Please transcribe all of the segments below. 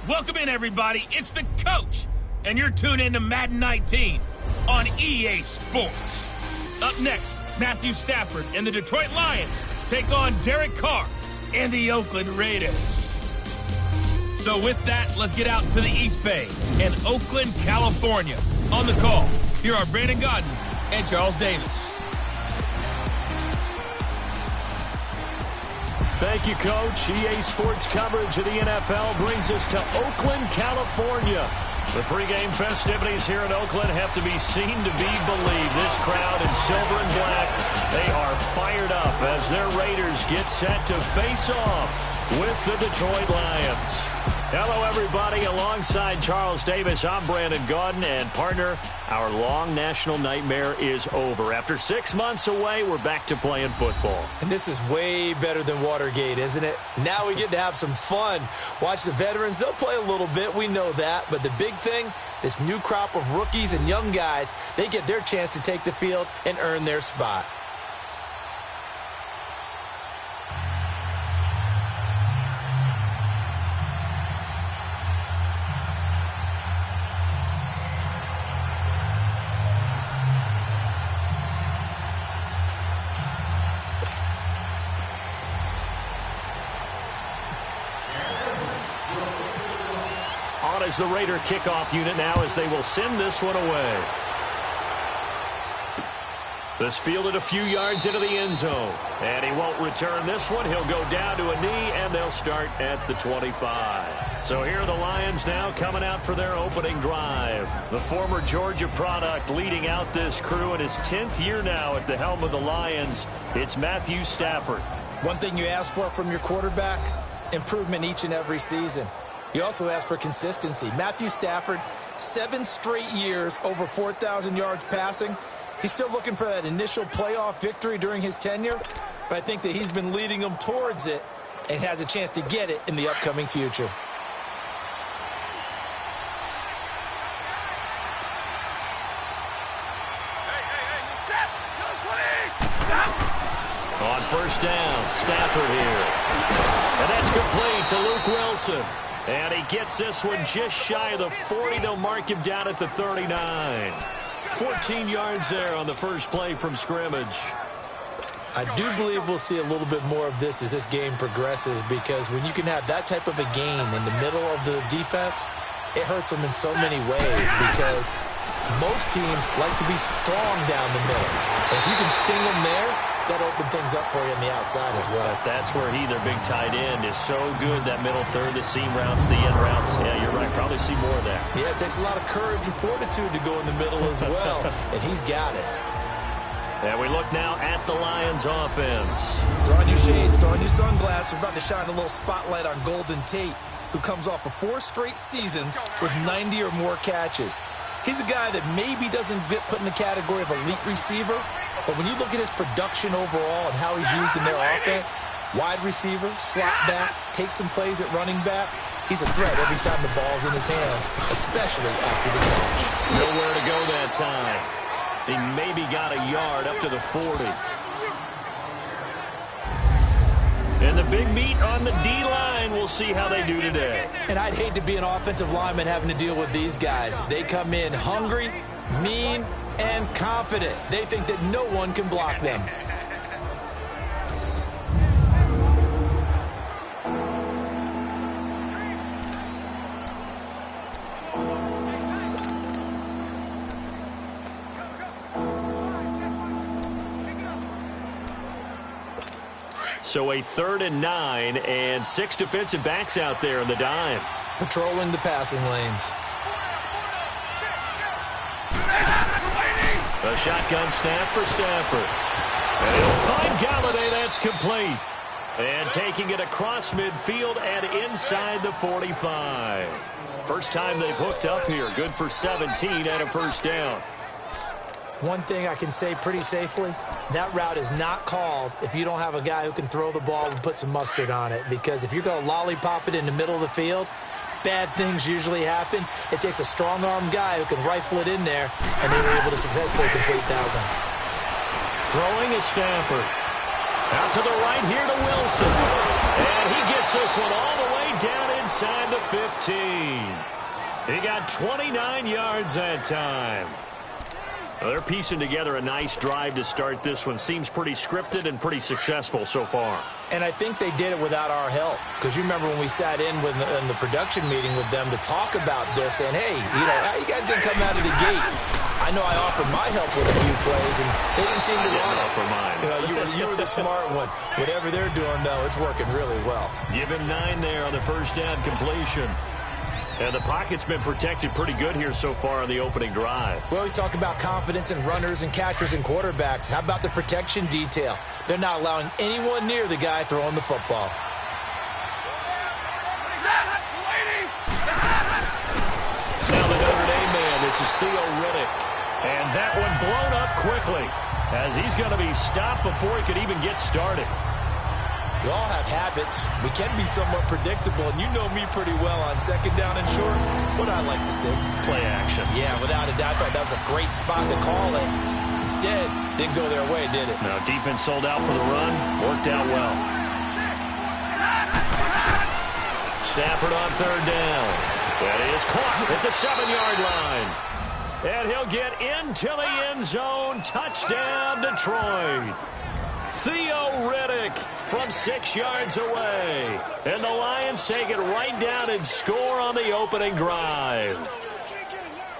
Welcome in, everybody. It's the coach, and you're tuned in to Madden 19 on EA Sports. Up next, Matthew Stafford and the Detroit Lions take on Derek Carr and the Oakland Raiders. So with that, let's get out to the East Bay and Oakland, California. On the call, here are Brandon Godden and Charles Davis. Thank you, Coach. EA Sports coverage of the NFL brings us to Oakland, California. The pregame festivities here in Oakland have to be seen to be believed. This crowd in silver and black, they are fired up as their Raiders get set to face off with the Detroit Lions. Hello, everybody. Alongside Charles Davis, I'm Brandon Godden, and partner, our long national nightmare is over. After 6 months away, we're back to playing football. And this is way better than Watergate, isn't it? Now we get to have some fun. Watch the veterans. They'll play a little bit. We know that. But the big thing, this new crop of rookies and young guys, they get their chance to take the field and earn their spot. Is the Raider kickoff unit now as they will send this one away. This fielded a few yards into the end zone. And he won't return this one. He'll go down to a knee, and they'll start at the 25. So here are the Lions now coming out for their opening drive. The former Georgia product leading out this crew in his 10th year now at the helm of the Lions. It's Matthew Stafford. One thing you ask for from your quarterback, improvement each and every season. You also ask for consistency. Matthew Stafford, 7 straight years, over 4,000 yards passing. He's still looking for that initial playoff victory during his tenure, but I think that he's been leading them towards it and has a chance to get it in the upcoming future. On first down, Stafford here. And that's complete to Luke Wilson. And he gets this one just shy of the 40. They'll mark him down at the 39. 14 yards there on the first play from scrimmage. I do believe we'll see a little bit more of this as this game progresses, because when you can have that type of a gain in the middle of the defense, it hurts them in so many ways, because most teams like to be strong down the middle. And if you can sting them there, that open things up for you on the outside as well. But that's where their big tight end, is so good. That middle third, the seam routes, the end routes. Yeah, you're right. Probably see more of that. Yeah, it takes a lot of courage and fortitude to go in the middle as well, and he's got it. And we look now at the Lions offense. Throw on your shades, throw on your sunglasses. We're about to shine a little spotlight on Golden Tate, who comes off of 4 straight seasons with 90 or more catches. He's a guy that maybe doesn't get put in the category of elite receiver, but when you look at his production overall and how he's used in their offense, wide receiver, slot back, take some plays at running back, he's a threat every time the ball's in his hand, especially after the catch. Nowhere to go that time. He maybe got a yard up to the 40. And the big meat on the D-line, we'll see how they do today. And I'd hate to be an offensive lineman having to deal with these guys. They come in hungry, mean, and confident. They think that no one can block them. So a 3rd and 9, and 6 defensive backs out there in the dime. Patrolling the passing lanes. A shotgun snap for Stafford. And he'll find Galladay. That's complete. And taking it across midfield and inside the 45. First time they've hooked up here. Good for 17 and a first down. One thing I can say pretty safely, that route is not called if you don't have a guy who can throw the ball and put some mustard on it. Because if you're going to lollipop it in the middle of the field, bad things usually happen. It takes a strong-arm guy who can rifle it in there, and they were able to successfully complete that one. Throwing is Stafford. Out to the right here to Wilson. And he gets this one all the way down inside the 15. He got 29 yards that time. Well, they're piecing together a nice drive to start this one. Seems pretty scripted and pretty successful so far. And I think they did it without our help. Because you remember when we sat in the production meeting with them to talk about this, and hey, how you guys going to come out of the gate? I know I offered my help with a few plays, and they didn't seem to want it. For mine. You were the smart one. Whatever they're doing, though, it's working really well. Give him 9 there on the first down completion. And the pocket's been protected pretty good here so far on the opening drive. We always talk about confidence in runners and catchers and quarterbacks. How about the protection detail? They're not allowing anyone near the guy throwing the football. Now the Notre Dame man, this is Theo Riddick. And that one blown up quickly as he's going to be stopped before he could even get started. We all have habits. We can be somewhat predictable, and you know me pretty well on second down and short. What I like to see. Play action. Yeah, without a doubt. I thought that was a great spot to call it. Instead, didn't go their way, did it? No, defense sold out for the run. Worked out well. Stafford on third down. That is caught at the 7-yard line. And he'll get into the end zone. Touchdown, Detroit. Theo Riddick from 6 yards away. And the Lions take it right down and score on the opening drive.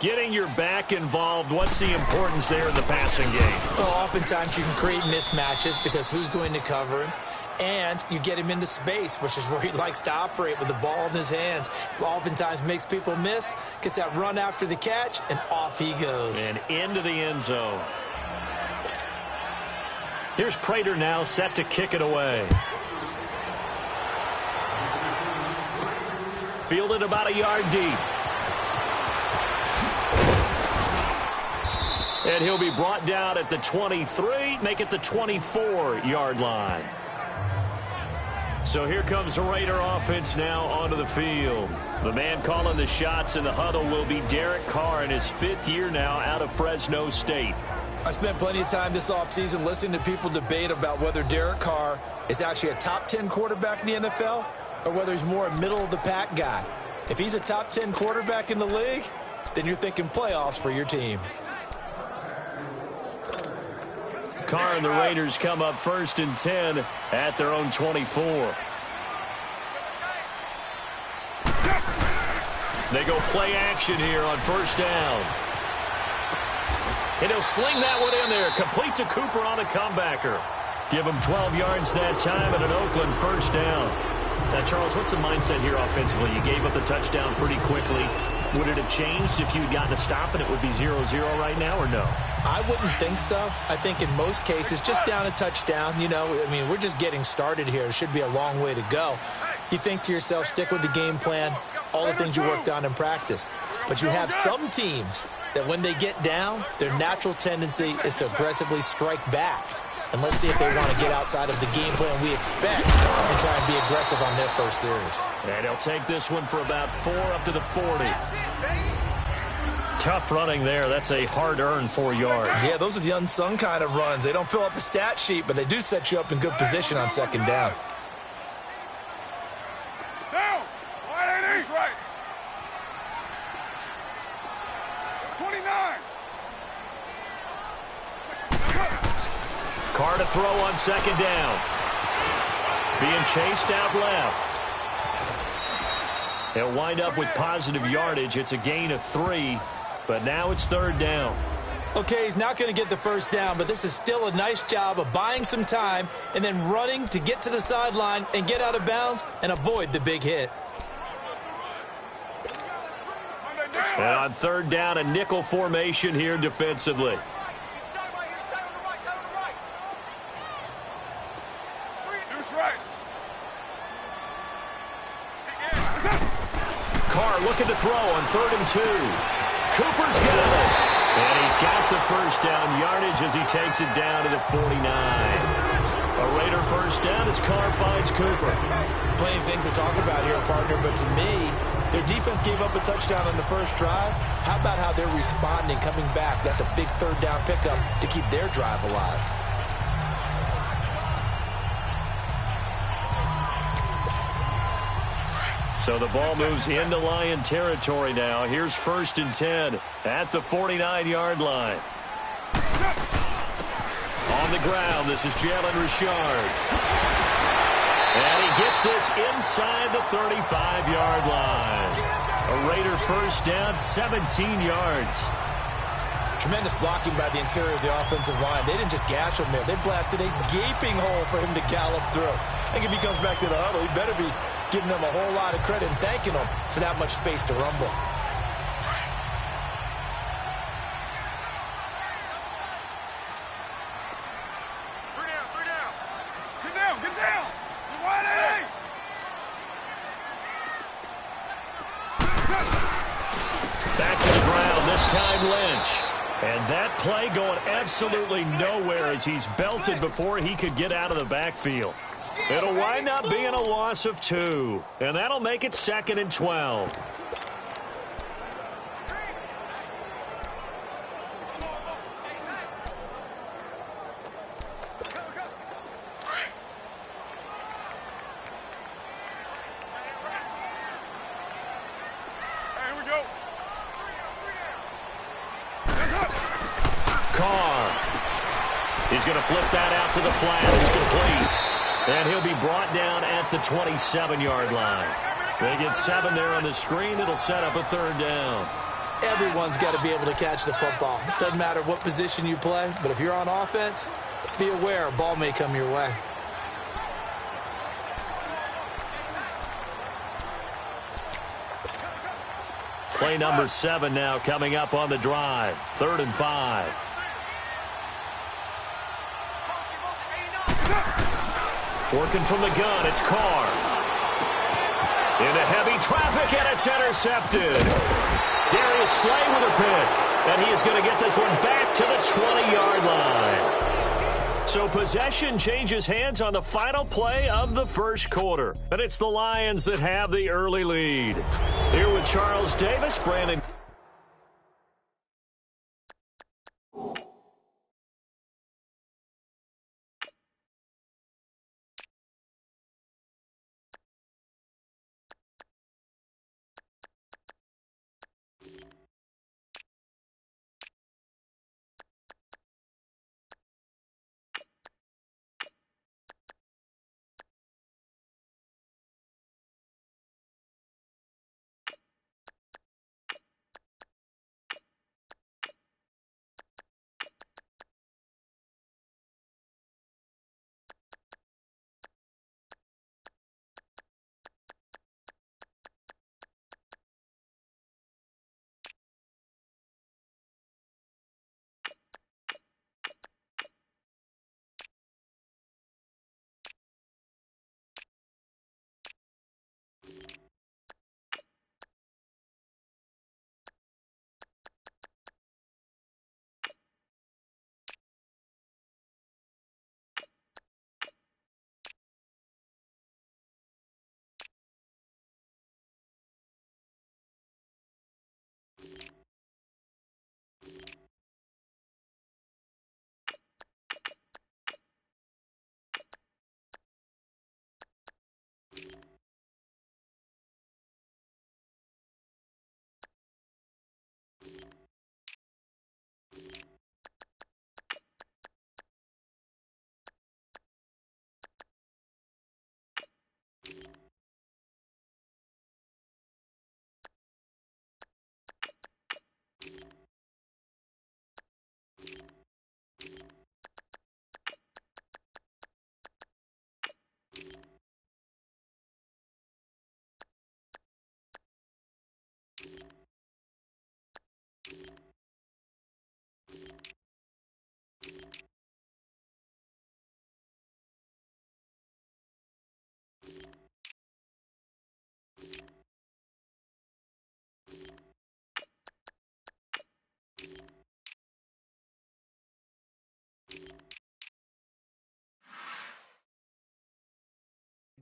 Getting your back involved, what's the importance there in the passing game? Well, oftentimes you can create mismatches because who's going to cover him? And you get him into space, which is where he likes to operate with the ball in his hands. Oftentimes makes people miss, gets that run after the catch, and off he goes. And into the end zone. Here's Prater now set to kick it away. Fielded about a yard deep. And he'll be brought down at the 23, make it the 24-yard line. So here comes the Raider offense now onto the field. The man calling the shots in the huddle will be Derek Carr in his 5th year now out of Fresno State. I spent plenty of time this offseason listening to people debate about whether Derek Carr is actually a top 10 quarterback in the NFL or whether he's more a middle-of-the-pack guy. If he's a top 10 quarterback in the league, then you're thinking playoffs for your team. Carr and the Raiders come up 1st and 10 at their own 24. They go play action here on first down. And he'll sling that one in there. Complete to Cooper on a comebacker. Give him 12 yards that time at an Oakland first down. Now, Charles, what's the mindset here offensively? You gave up the touchdown pretty quickly. Would it have changed if you'd gotten a stop and it would be 0-0 right now, or no? I wouldn't think so. I think in most cases, just down a touchdown, we're just getting started here. It should be a long way to go. You think to yourself, stick with the game plan, all the things you worked on in practice. But you have some teams that when they get down, their natural tendency is to aggressively strike back. And let's see if they want to get outside of the game plan we expect and try and be aggressive on their first series. And he'll take this one for about 4 up to the 40. Tough running there. That's a hard-earned 4 yards. Yeah, those are the unsung kind of runs. They don't fill up the stat sheet, but they do set you up in good position on second down. Down. Right. 29. Carr to throw on second down. Being chased out left. He'll wind up with positive yardage. It's a gain of 3, but now it's third down. Okay, he's not going to get the first down, but this is still a nice job of buying some time and then running to get to the sideline and get out of bounds and avoid the big hit. And on third down, a nickel formation here defensively. Carr looking to throw on 3rd and 2. Cooper's got it. And he's got the first down yardage as he takes it down to the 49. A Raider first down as Carr finds Cooper. Plenty of things to talk about here, partner, but to me, their defense gave up a touchdown on the first drive. How about how they're responding, coming back? That's a big third down pickup to keep their drive alive. So the ball moves into Lion territory now. Here's 1st and 10 at the 49-yard line. On the ground, this is Jalen Richard. And he gets this inside the 35-yard line. A Raider first down, 17 yards. Tremendous blocking by the interior of the offensive line. They didn't just gash him there. They blasted a gaping hole for him to gallop through. I think if he comes back to the huddle, he better be giving them a whole lot of credit and thanking them for that much space to rumble. Get down. Wide eight. Back to the ground, this time Lynch. And that play going absolutely nowhere as he's belted before he could get out of the backfield. It'll wind up being a loss of 2, and that'll make it 2nd and 12. Here we go. Carr. He's going to flip that out to the flat. It's complete. And he'll be brought down at the 27-yard line. They get 7 there on the screen. It'll set up a 3rd down. Everyone's got to be able to catch the football. Doesn't matter what position you play, but if you're on offense, be aware a ball may come your way. Play number 7 now coming up on the drive. 3rd and 5. Working from the gun, it's Carr. Into heavy traffic, and it's intercepted. Darius Slay with a pick, and he is going to get this one back to the 20-yard line. So possession changes hands on the final play of the first quarter, and it's the Lions that have the early lead. Here with Charles Davis, Brandon.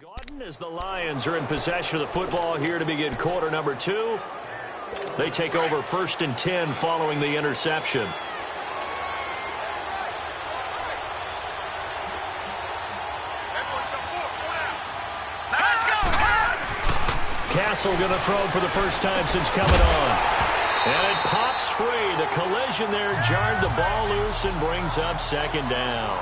Gordon, as the Lions are in possession of the football here to begin quarter number 2. They take over 1st and 10 following the interception. Castle going to throw for the first time since coming on. And it pops free. The collision there jarred the ball loose and brings up second down.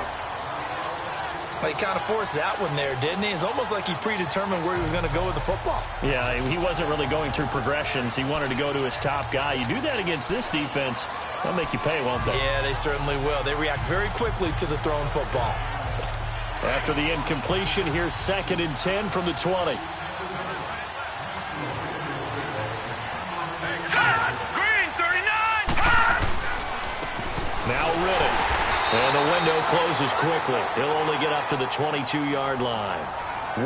He kind of forced that one there, didn't he? It's almost like he predetermined where he was going to go with the football. Yeah, he wasn't really going through progressions. He wanted to go to his top guy. You do that against this defense, they'll make you pay, won't they? Yeah, they certainly will. They react very quickly to the thrown football. After the incompletion, here's 2nd and 10 from the 20. Green, 39! Now Riddick. And the window closes quickly. He'll only get up to the 22-yard line.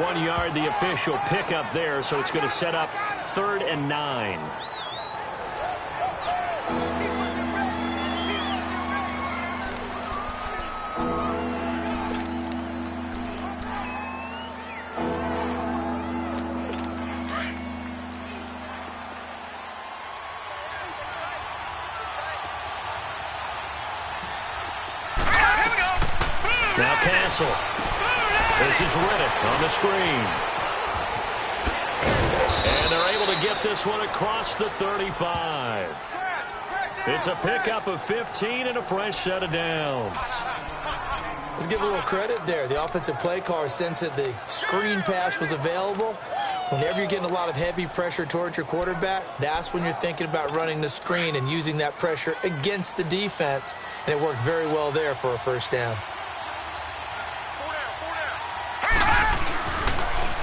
1 yard, the official pickup there, so it's going to set up 3rd and 9. Now Castle. This is Riddick on the screen. And they're able to get this one across the 35. It's a pickup of 15 and a fresh set of downs. Let's give a little credit there. The offensive play caller sensed that the screen pass was available. Whenever you're getting a lot of heavy pressure towards your quarterback, that's when you're thinking about running the screen and using that pressure against the defense. And it worked very well there for a first down.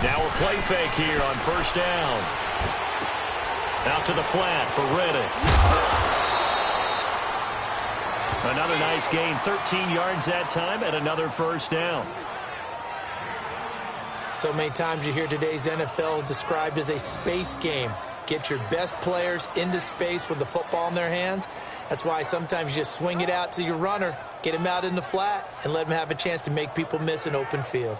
Now a play fake here on first down. Out to the flat for Riddick. Another nice gain, 13 yards that time, and another first down. So many times you hear today's NFL described as a space game. Get your best players into space with the football in their hands. That's why sometimes you just swing it out to your runner, get him out in the flat, and let him have a chance to make people miss an open field.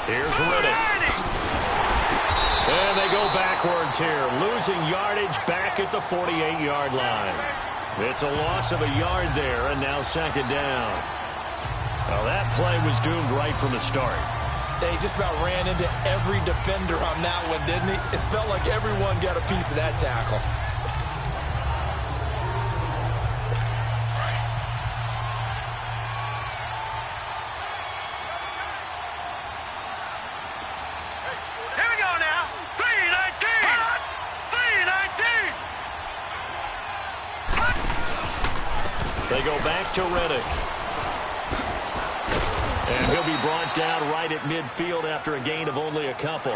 Here's Riddick. And they go backwards here, losing yardage back at the 48-yard line. It's a loss of a yard there, and now second down. Well, that play was doomed right from the start. They just about ran into every defender on that one, didn't he? It felt like everyone got a piece of that tackle. They go back to Riddick. And he'll be brought down right at midfield after a gain of only a couple.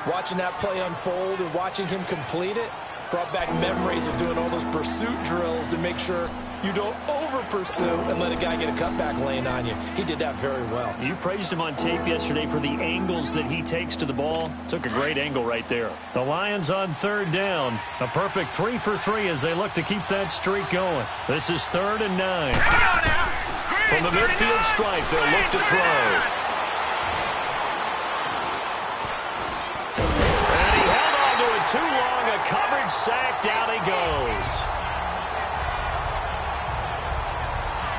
Watching that play unfold and watching him complete it brought back memories of doing all those pursuit drills to make sure you don't over-pursue and let a guy get a cutback lane on you. He did that very well. You praised him on tape yesterday for the angles that he takes to the ball. Took a great angle right there. The Lions on third down. A perfect 3 for 3 as they look to keep that streak going. This is 3rd and 9. From the midfield stripe, they'll look to throw. And he held on to it too long. A coverage sack. Down he goes.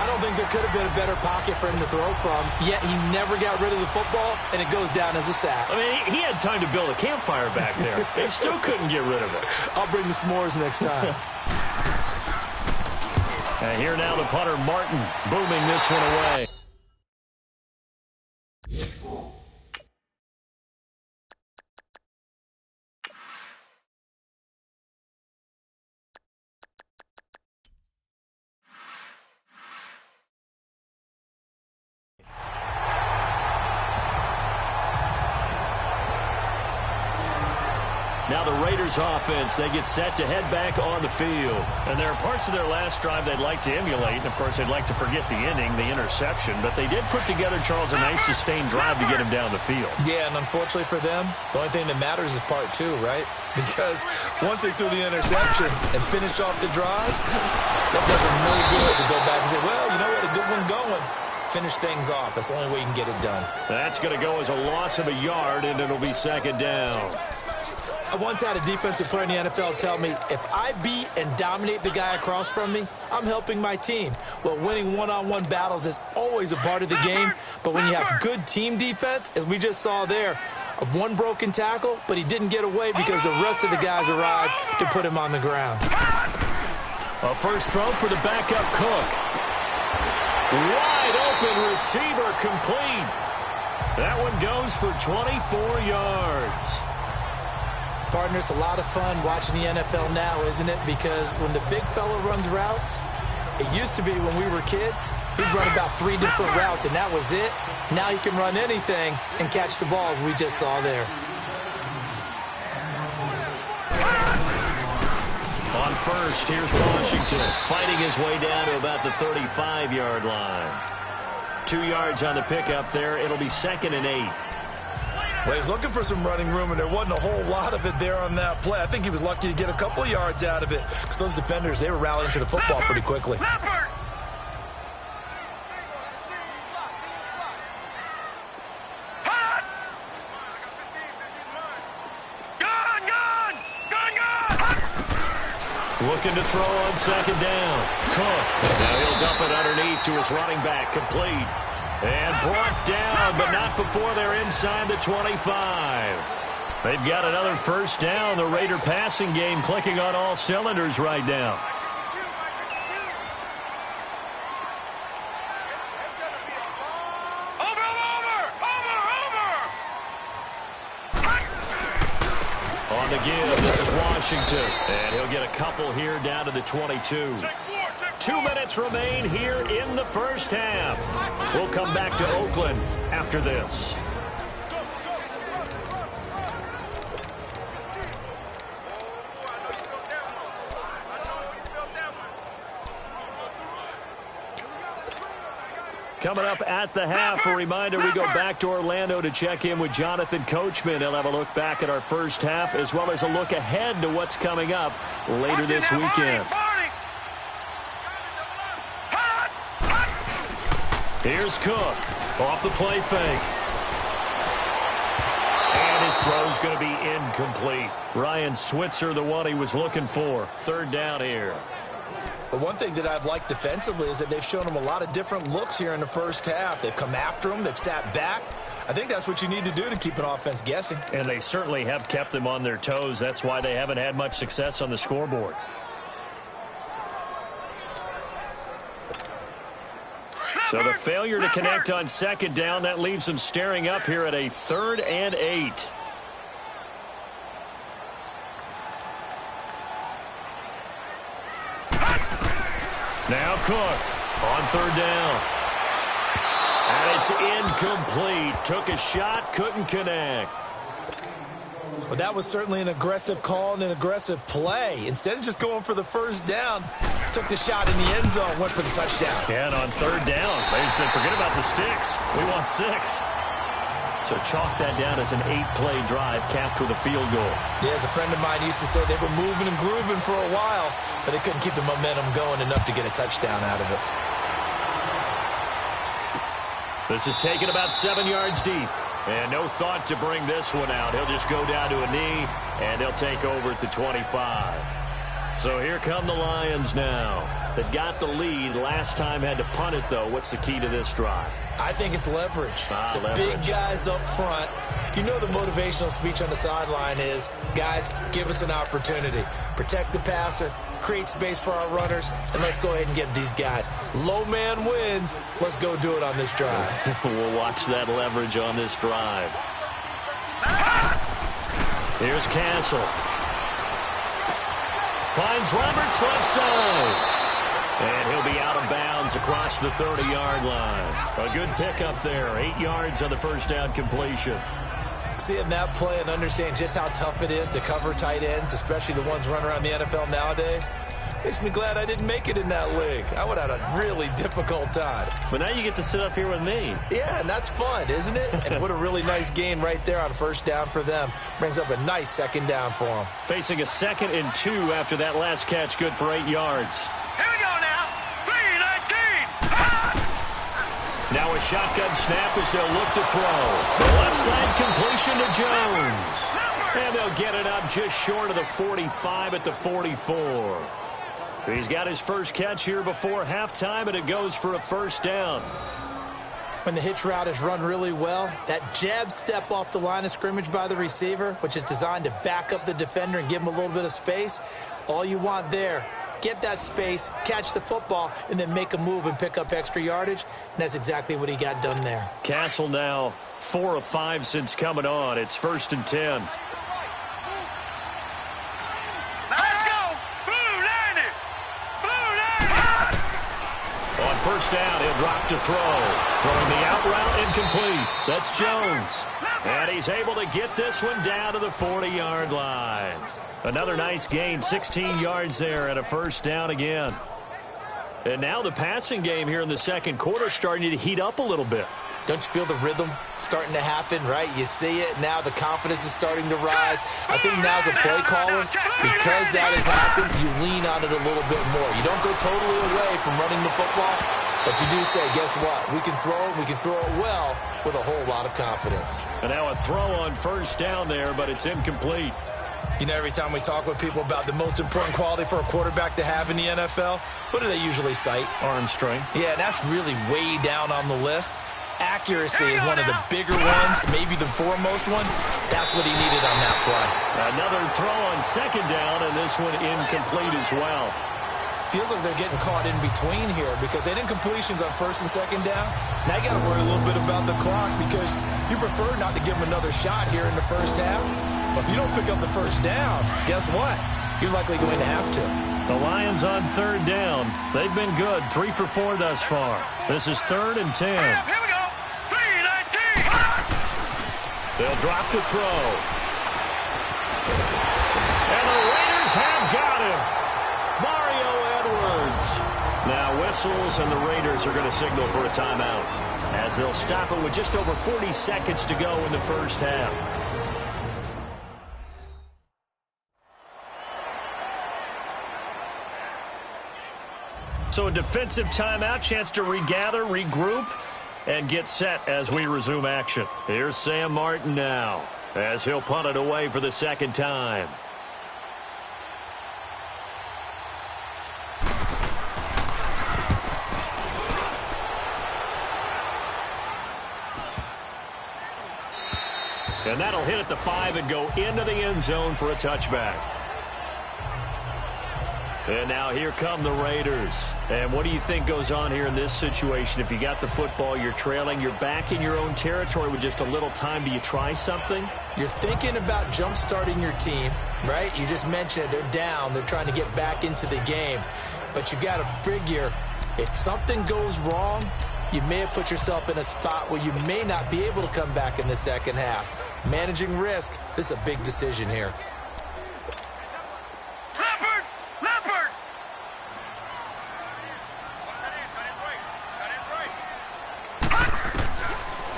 I don't think there could have been a better pocket for him to throw from, yet he never got rid of the football, and it goes down as a sack. I mean, he had time to build a campfire back there. They still couldn't get rid of it. I'll bring the s'mores next time. And here now the punter, Martin, booming this one away. Now the Raiders offense, they get set to head back on the field. And there are parts of their last drive they'd like to emulate. And, of course, they'd like to forget the inning, the interception. But they did put together, Charles, a nice sustained drive to get him down the field. Yeah, and unfortunately for them, the only thing that matters is part 2, right? Because once they threw the interception and finished off the drive, that does them no good to go back and say, well, you know what, a good one going. Finish things off. That's the only way you can get it done. That's going to go as a loss of a yard, and it'll be second down. I once had a defensive player in the NFL tell me, if I beat and dominate the guy across from me, I'm helping my team. Well, winning one-on-one battles is always a part of the game, but when you have good team defense, as we just saw there, one broken tackle, but he didn't get away because the rest of the guys arrived to put him on the ground. A first throw for the backup Cook. Wide open receiver complete. That one goes for 24 yards. Partner, it's a lot of fun watching the NFL now, isn't it? Because when the big fella runs routes, it used to be when we were kids, he'd run about 3 different routes, and that was it. Now he can run anything and catch the balls we just saw there. On first, here's Washington, fighting his way down to about the 35-yard line. 2 yards on the pickup there. It'll be 2nd and 8. Well, he's looking for some running room, and there wasn't a whole lot of it there on that play. I think he was lucky to get a couple of yards out of it because those defenders, they were rallying to the football pretty quickly. Looking to throw on 2nd down. Cook. Now he'll dump it underneath to his running back. Complete. And brought down, but not before they're inside the 25. They've got another first down. The Raider passing game clicking on all cylinders right now. On the give, this is Washington. And he'll get a couple here down to the 22. 2 minutes remain here in the first half. We'll come back to Oakland after this. Coming up at the half, a reminder, we go back to Orlando to check in with Jonathan Coachman. He'll have a look back at our first half as well as a look ahead to what's coming up later this weekend. Here's Cook off the play fake. And his throw's going to be incomplete. Ryan Switzer, the one he was looking for. 3rd down here. But one thing that I've liked defensively is that they've shown him a lot of different looks here in the first half. They've come after him. They've sat back. I think that's what you need to do to keep an offense guessing. And they certainly have kept them on their toes. That's why they haven't had much success on the scoreboard. So the failure to connect on 2nd down, that leaves them staring up here at a 3rd and 8. Now Cook on 3rd down. And it's incomplete. Took a shot, couldn't connect. But that was certainly an aggressive call and an aggressive play. Instead of just going for the first down, took the shot in the end zone, went for the touchdown. Yeah, and on 3rd down, they said, forget about the sticks. We want 6. So chalk that down as an 8-play drive capped with a field goal. Yeah, as a friend of mine used to say, they were moving and grooving for a while, but they couldn't keep the momentum going enough to get a touchdown out of it. This is taken about 7 yards deep. And no thought to bring this one out. He'll just go down to a knee, and he'll take over at the 25. So here come the Lions now. They got the lead. Last time had to punt it, though. What's the key to this drive? I think it's leverage. Leverage. Big guys up front. You know the motivational speech on the sideline is, guys, give us an opportunity. Protect the passer, create space for our runners, and let's go ahead and get these guys. Low man wins. Let's go do it on this drive. We'll watch that leverage on this drive. Here's Castle. Finds Roberts left side. And he'll be out of bounds across the 30-yard line. A good pickup there. 8 yards on the first down completion. Seeing that play and understand just how tough it is to cover tight ends, especially the ones running around the NFL nowadays, makes me glad I didn't make it in that league. I would have had a really difficult time. But now you get to sit up here with me. Yeah, and that's fun, isn't it? And what a really nice gain right there on first down for them. Brings up a nice 2nd down for them. Facing a 2nd and 2 after that last catch, good for 8 yards. Here we go now. 3-19. Now a shotgun snap as they'll look to throw. The left side completion to Jones. And they'll get it up just short of the 45 at the 44. He's got his first catch here before halftime, and it goes for a first down. When the hitch route is run really well, that jab step off the line of scrimmage by the receiver, which is designed to back up the defender and give him a little bit of space, all you want there, get that space, catch the football, and then make a move and pick up extra yardage, and that's exactly what he got done there. Castle now 4 of 5 since coming on. It's 1st and 10. First down, he'll drop to throw. Throwing the out route incomplete. That's Jones. And he's able to get this one down to the 40-yard line. Another nice gain, 16 yards there and a first down again. And now the passing game here in the second quarter starting to heat up a little bit. Don't you feel the rhythm starting to happen, right? You see it. Now the confidence is starting to rise. I think now's a play caller. Because that has happened, you lean on it a little bit more. You don't go totally away from running the football, but you do say, guess what? We can throw it. We can throw it well with a whole lot of confidence. And now a throw on first down there, but it's incomplete. You know, every time we talk with people about the most important quality for a quarterback to have in the NFL, what do they usually cite? Arm strength. Yeah, and that's really way down on the list. Accuracy is one of the bigger ones, maybe the foremost one. That's what he needed on that play. Another throw on second down, and this one incomplete as well. Feels like they're getting caught in between here because they didn't completions on first and second down. Now you got to worry a little bit about the clock because you prefer not to give them another shot here in the first half. But if you don't pick up the first down, guess what? You're likely going to have to. The Lions on third down. They've been good, 3 for 4 thus far. This is 3rd and 10. Here we go. 3-19. They'll drop to throw. And the Raiders have got him. Mario Edwards. Now whistles, and the Raiders are going to signal for a timeout as they'll stop it with just over 40 seconds to go in the first half. So a defensive timeout, chance to regather, regroup, and get set as we resume action. Here's Sam Martin now as he'll punt it away for the second time. And that'll hit at the 5 and go into the end zone for a touchback. And now here come the Raiders. And what do you think goes on here in this situation? If you got the football, you're trailing, you're back in your own territory with just a little time. Do you try something? You're thinking about jump-starting your team, right? You just mentioned it. They're down. They're trying to get back into the game. But you got to figure if something goes wrong, you may have put yourself in a spot where you may not be able to come back in the second half. Managing risk, this is a big decision here.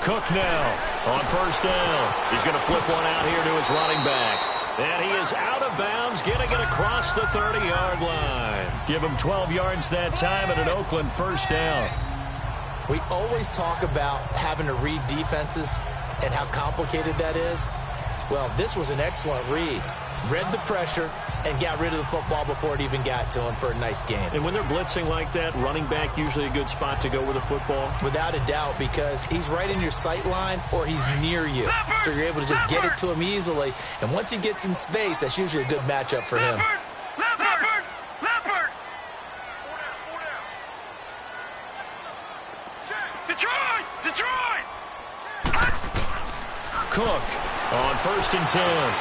Cook now on first down. He's going to flip one out here to his running back. And he is out of bounds, getting it across the 30-yard line. Give him 12 yards that time and an Oakland first down. We always talk about having to read defenses and how complicated that is. Well, this was an excellent read. Read the pressure and got rid of the football before it even got to him for a nice game. And when they're blitzing like that, running back usually a good spot to go with the football? Without a doubt, because he's right in your sight line or he's near you. So you're able to just get it to him easily. And once he gets in space, that's usually a good matchup for him. Detroit! Cook on first and 10.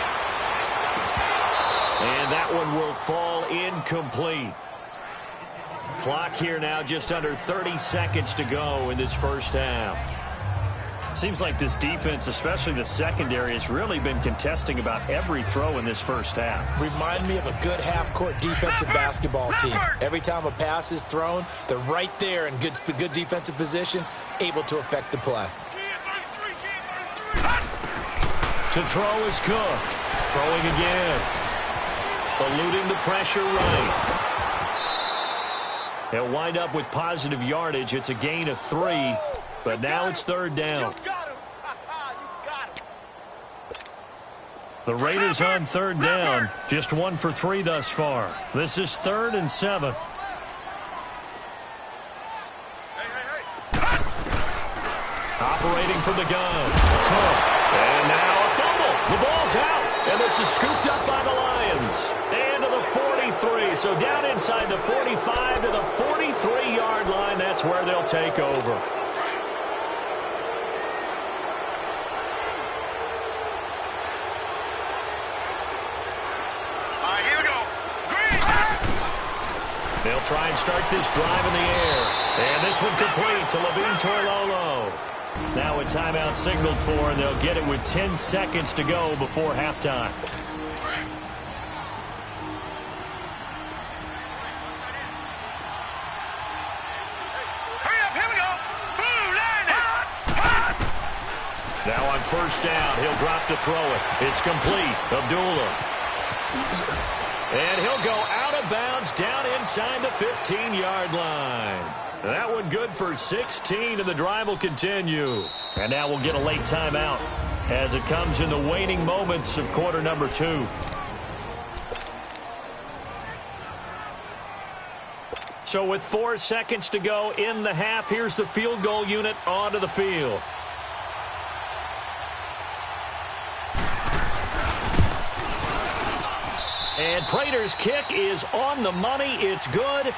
And that one will fall incomplete. Clock here now just under 30 seconds to go in this first half. Seems like this defense, especially the secondary, has really been contesting about every throw in this first half. Remind me of a good half-court defensive basketball team. Every time a pass is thrown, they're right there in good defensive position, able to affect the play. To throw is Cook. Throwing again. Eluding the pressure right. He'll wind up with positive yardage. It's a gain of 3. But now it's third down. The Raiders on third down, just 1 for 3 thus far. This is 3rd and 7. Operating from the gun. And now a fumble. The ball's out. And this is scooped up by the Lions. And to the 43. So down inside the 45 to the 43-yard line. That's where they'll take over. They'll try and start this drive in the air. And this one complete to Levine Toilolo. Now a timeout signaled for, and they'll get it with 10 seconds to go before halftime. Hurry up, here we go. Boom, line it. Now on first down, he'll drop to throw it. It's complete. Abdullah. And he'll go out of bounds down inside the 15-yard line. That one good for 16, and the drive will continue. And now we'll get a late timeout as it comes in the waning moments of quarter number 2. So with 4 seconds to go in the half, here's the field goal unit onto the field. And Prater's kick is on the money. It's good.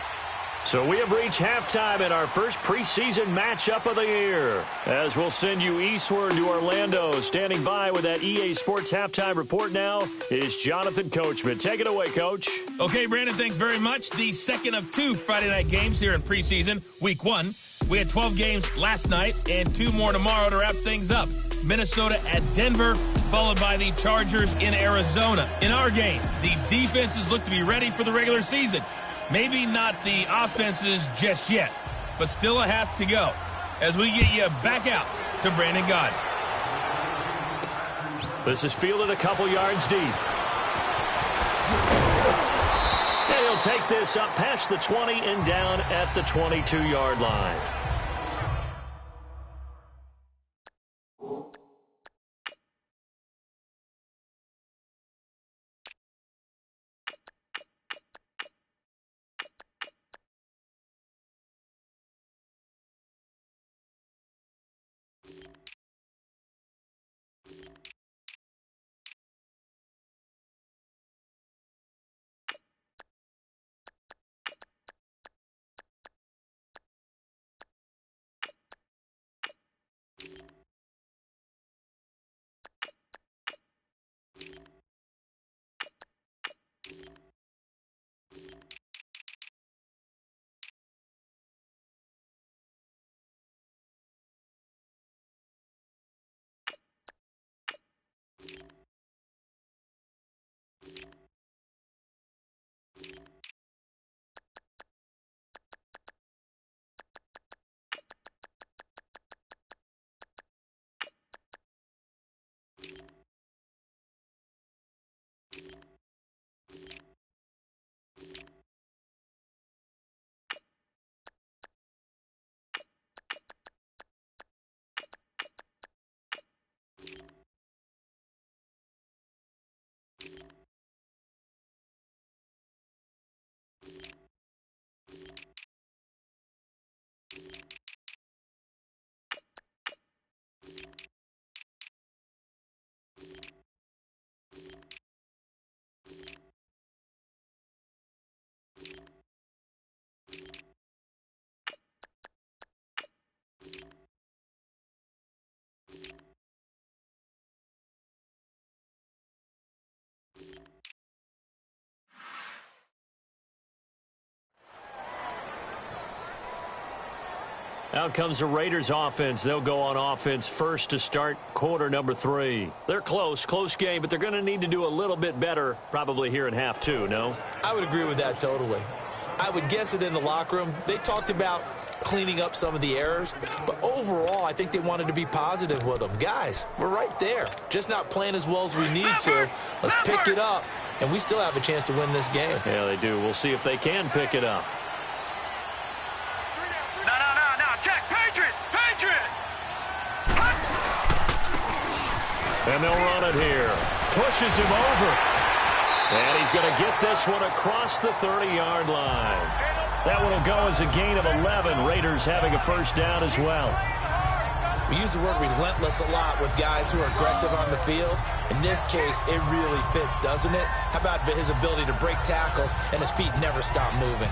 So we have reached halftime in our first preseason matchup of the year. As we'll send you eastward to Orlando. Standing by with that EA Sports halftime report now is Jonathan Coachman. Take it away, Coach. Okay, Brandon, thanks very much. The second of 2 Friday night games here in preseason, week 1. We had 12 games last night and 2 more tomorrow to wrap things up. Minnesota at Denver, followed by the Chargers in Arizona. In our game, the defenses look to be ready for the regular season. Maybe not the offenses just yet, but still a half to go as we get you back out to Brandon Gaudin. This is fielded a couple yards deep. And he'll take this up past the 20 and down at the 22-yard line. Out comes the Raiders offense. They'll go on offense first to start quarter number 3. They're close game, but they're going to need to do a little bit better probably here in half 2, no? I would agree with that totally. I would guess it in the locker room. They talked about cleaning up some of the errors, but overall, I think they wanted to be positive with them. Guys, we're right there. Just not playing as well as we need to. Let's pick it up, and we still have a chance to win this game. Yeah, they do. We'll see if they can pick it up. No, check. Patriot! And they'll run it here. Pushes him over. And he's going to get this one across the 30-yard line. That one will go as a gain of 11. Raiders having a first down as well. We use the word relentless a lot with guys who are aggressive on the field. In this case, it really fits, doesn't it? How about his ability to break tackles and his feet never stop moving?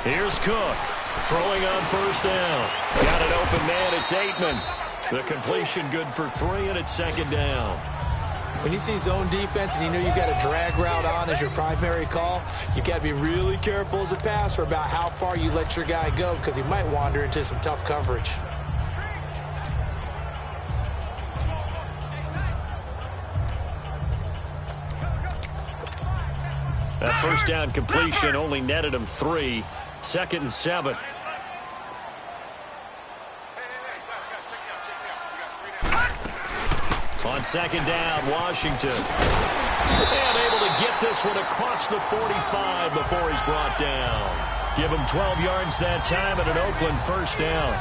Here's Cook, throwing on first down. Got an open man, it's Aitman. The completion good for 3, and it's second down. When you see zone defense and you know you've got a drag route on as your primary call, you got to be really careful as a passer about how far you let your guy go because he might wander into some tough coverage. That first down completion only netted him 3. Second and 7. On second down, Washington. And able to get this one across the 45 before he's brought down. Give him 12 yards that time and an Oakland first down.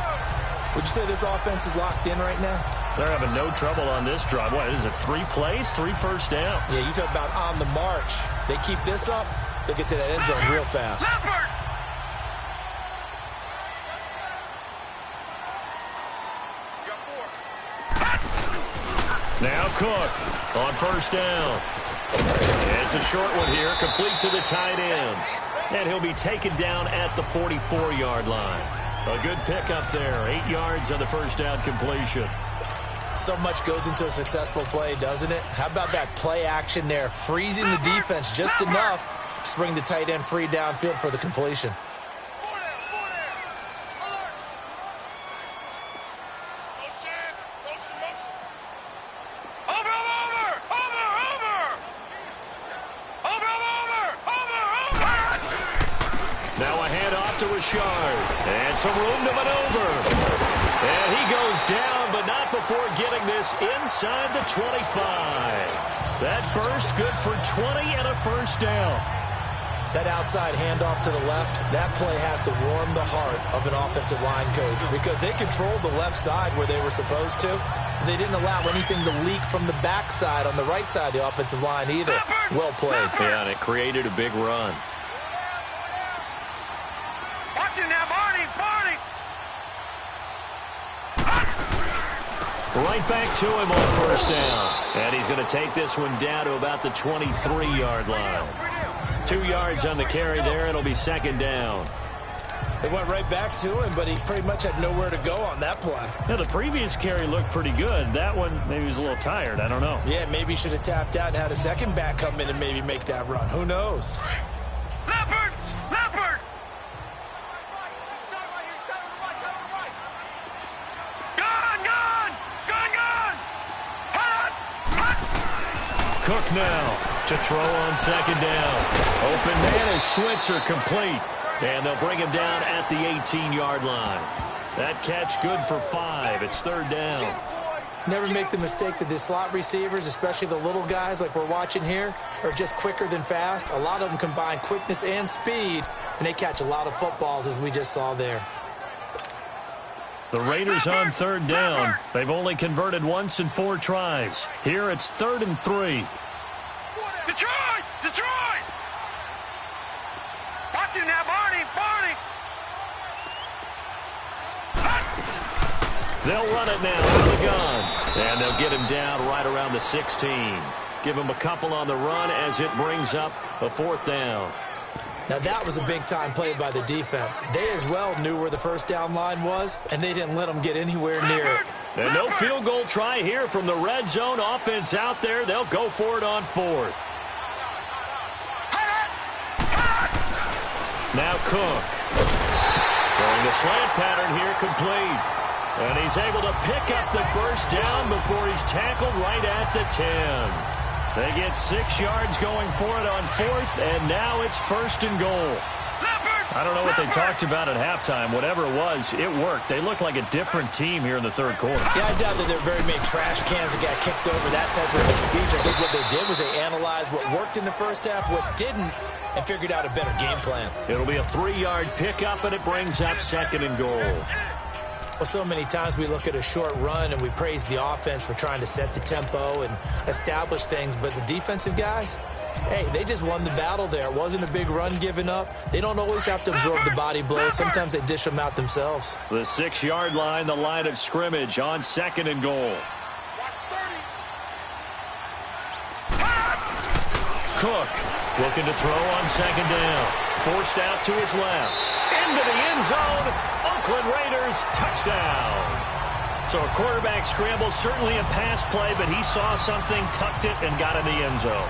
Would you say this offense is locked in right now? They're having no trouble on this drive. What is it, 3 plays, 3 first downs? Yeah, you talk about on the march. They keep this up, they'll get to that end zone real fast. Now Cook on first down. It's a short one here, complete to the tight end. And he'll be taken down at the 44-yard line. A good pickup there, 8 yards on the first down completion. So much goes into a successful play, doesn't it? How about that play action there, freezing the defense just enough to bring the tight end free downfield for the completion. And some room to maneuver. And he goes down, but not before getting this inside the 25. That burst good for 20 and a first down. That outside handoff to the left, that play has to warm the heart of an offensive line coach because they controlled the left side where they were supposed to. They didn't allow anything to leak from the backside on the right side of the offensive line either. Well played. Yeah, and it created a big run. Right back to him on first down. And he's going to take this one down to about the 23-yard line. 2 yards on the carry there. It'll be second down. They went right back to him, but he pretty much had nowhere to go on that play. Now, the previous carry looked pretty good. That one, maybe he was a little tired. I don't know. Yeah, maybe he should have tapped out and had a second back come in and maybe make that run. Who knows? Leopard! Leopard! Cook now to throw on second down. Open man is Switzer complete. And they'll bring him down at the 18-yard line. That catch good for 5. It's third down. Never make the mistake that the slot receivers, especially the little guys like we're watching here, are just quicker than fast. A lot of them combine quickness and speed, and they catch a lot of footballs as we just saw there. The Raiders on third down. They've only converted once in 4 tries. Here it's 3rd and 3. Detroit! Detroit! Watching that, Barney! Barney! They'll run it now from the gun. And they'll get him down right around the 16. Give him a couple on the run as it brings up a 4th down. Now that was a big-time play by the defense. They as well knew where the first down line was, and they didn't let them get anywhere near it. And no field goal try here from the red zone offense out there. They'll go for it on 4th. Now Cook. Throwing the slant pattern here complete. And he's able to pick up the first down before he's tackled right at the 10. They get 6 yards going for it on 4th, and now it's 1st and goal. Leopard! I don't know what they talked about at halftime. Whatever it was, it worked. They looked like a different team here in the third quarter. Yeah, I doubt that there are very many trash cans that got kicked over, that type of a speech. I think what they did was they analyzed what worked in the first half, what didn't, and figured out a better game plan. It'll be a 3-yard pickup, and it brings up 2nd and goal. Well, so many times we look at a short run and we praise the offense for trying to set the tempo and establish things, but the defensive guys, hey, they just won the battle there. It wasn't a big run given up. They don't always have to absorb the body blows. Sometimes they dish them out themselves. The 6-yard line, the line of scrimmage on 2nd and goal. Cook looking to throw on 2nd down. Forced out to his left. Into the end zone. Oakland Raiders touchdown. So a quarterback scramble, certainly a pass play, but he saw something, tucked it, and got in the end zone.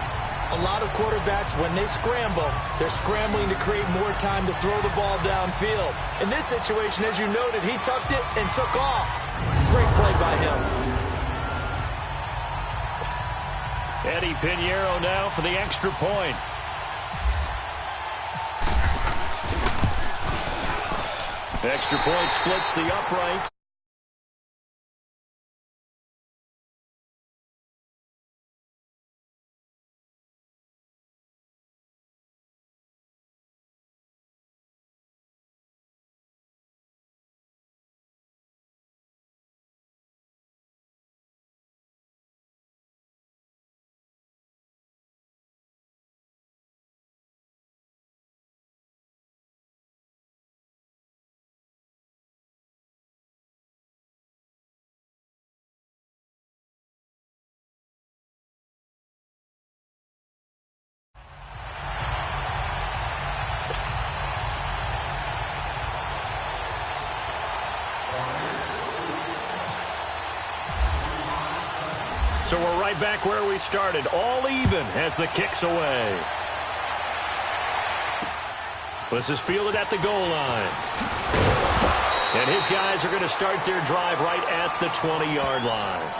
A lot of quarterbacks, when they scramble, they're scrambling to create more time to throw the ball downfield. In this situation, as you noted, he tucked it and took off. Great play by him. Eddie Pinheiro now for the extra point. Extra point splits the upright. So we're right back where we started, all even as the kick's away. This is fielded at the goal line. And his guys are going to start their drive right at the 20-yard line.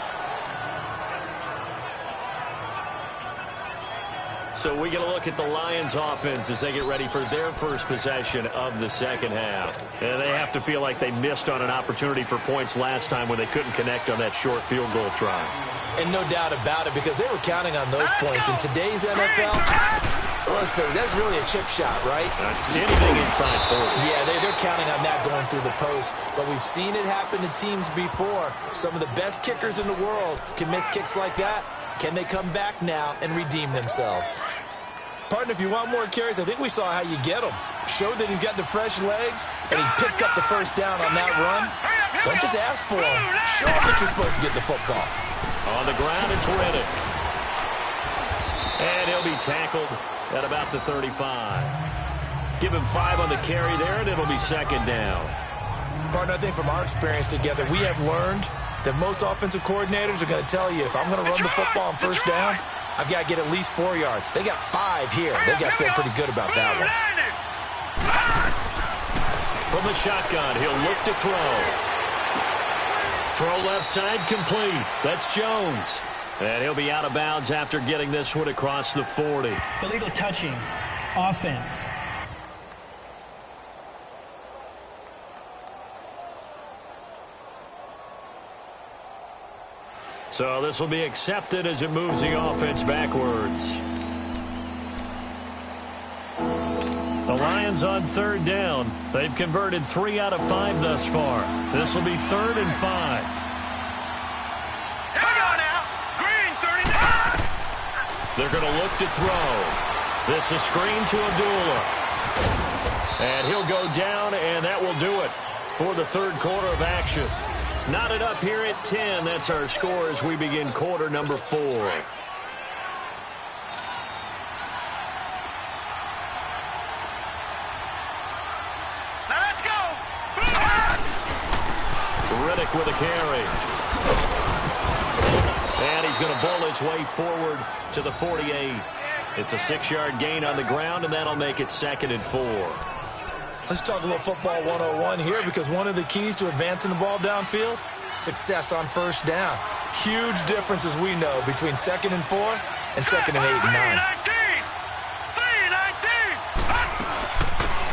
So we get a look at the Lions offense as they get ready for their first possession of the second half. And they have to feel like they missed on an opportunity for points last time when they couldn't connect on that short field goal try. And no doubt about it, because they were counting on those points. In today's NFL, let's face it, that's really a chip shot, right? That's anything inside 40. Yeah, they're counting on that going through the post. But we've seen it happen to teams before. Some of the best kickers in the world can miss kicks like that. Can they come back now and redeem themselves? Partner, if you want more carries, I think we saw how you get them. Showed that he's got the fresh legs, and he picked up the first down on that run. Don't just ask for them. Show them that you're supposed to get the football. On the ground, it's Riddick. And he'll be tackled at about the 35. Give him 5 on the carry there, and it'll be 2nd down. Partner, I think from our experience together, we have learned that most offensive coordinators are going to tell you, if I'm going to run the football on first down, I've got to get at least 4 yards. They got 5 here. They got to feel pretty good about that one. From the shotgun, he'll look to throw. Throw left side complete. That's Jones. And he'll be out of bounds after getting this one across the 40. Illegal touching. Offense. So this will be accepted as it moves the offense backwards. The Lions on 3rd down. They've converted 3 out of 5 thus far. This will be 3rd and 5. Hang on now. Green, 39. They're going to look to throw. This is screen to Abdullah. And he'll go down, and that will do it for the third quarter of action. Knotted up here at 10. That's our score as we begin quarter number 4. Riddick with a carry. And he's going to bowl his way forward to the 48. It's a 6-yard gain on the ground, and that'll make it 2nd and 4. Let's talk a little football 101 here, because one of the keys to advancing the ball downfield, success on first down. Huge difference, as we know, between 2nd and 4 and 2nd and 8 and 9.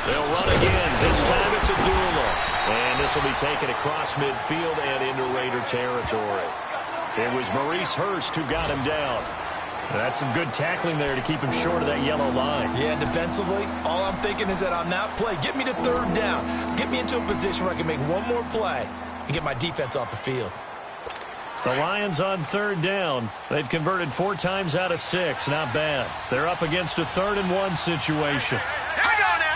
They'll run again. This will be taken across midfield and into Raider territory. It was Maurice Hurst who got him down. That's some good tackling there to keep him short of that yellow line. Yeah, defensively, all I'm thinking is that on that play, get me to third down. Get me into a position where I can make one more play and get my defense off the field. The Lions on third down. They've converted 4 times out of 6. Not bad. They're up against a 3rd and 1 situation. Here we go now.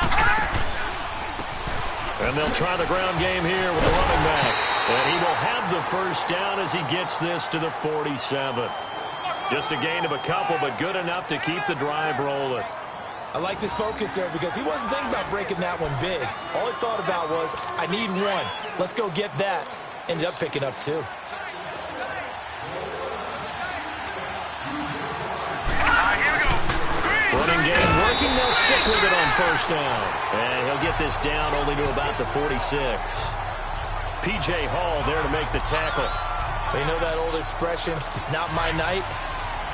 And they'll try the ground game here with the running back. And he will have the first down as he gets this to the 47. Just a gain of a couple, but good enough to keep the drive rolling. I like his focus there because he wasn't thinking about breaking that one big. All he thought about was, I need one. Let's go get that. Ended up picking up 2. Running game working. They'll stick with it on first down. And he'll get this down only to about the 46. P.J. Hall there to make the tackle. You know that old expression, it's not my night?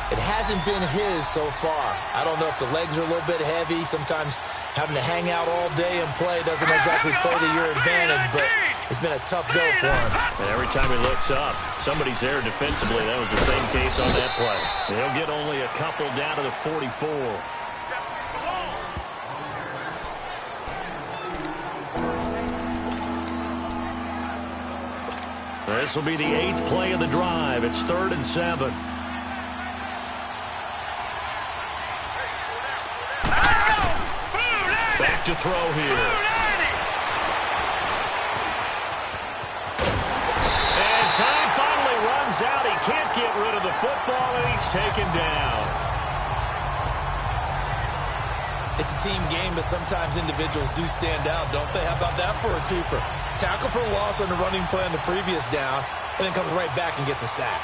It hasn't been his so far. I don't know if the legs are a little bit heavy. Sometimes having to hang out all day and play doesn't exactly play to your advantage, but it's been a tough go for him. And every time he looks up, somebody's there defensively. That was the same case on that play. And he'll get only a couple down to the 44. This will be the 8th play of the drive. It's 3rd and 7. Back to throw here. And time finally runs out. He can't get rid of the football, and he's taken down. It's a team game, but sometimes individuals do stand out, don't they? How about that for a twofer? Tackle for a loss on the running play on the previous down, and then comes right back and gets a sack.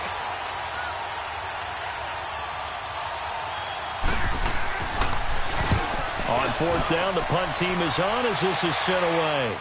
On 4th down, the punt team is on as this is sent away.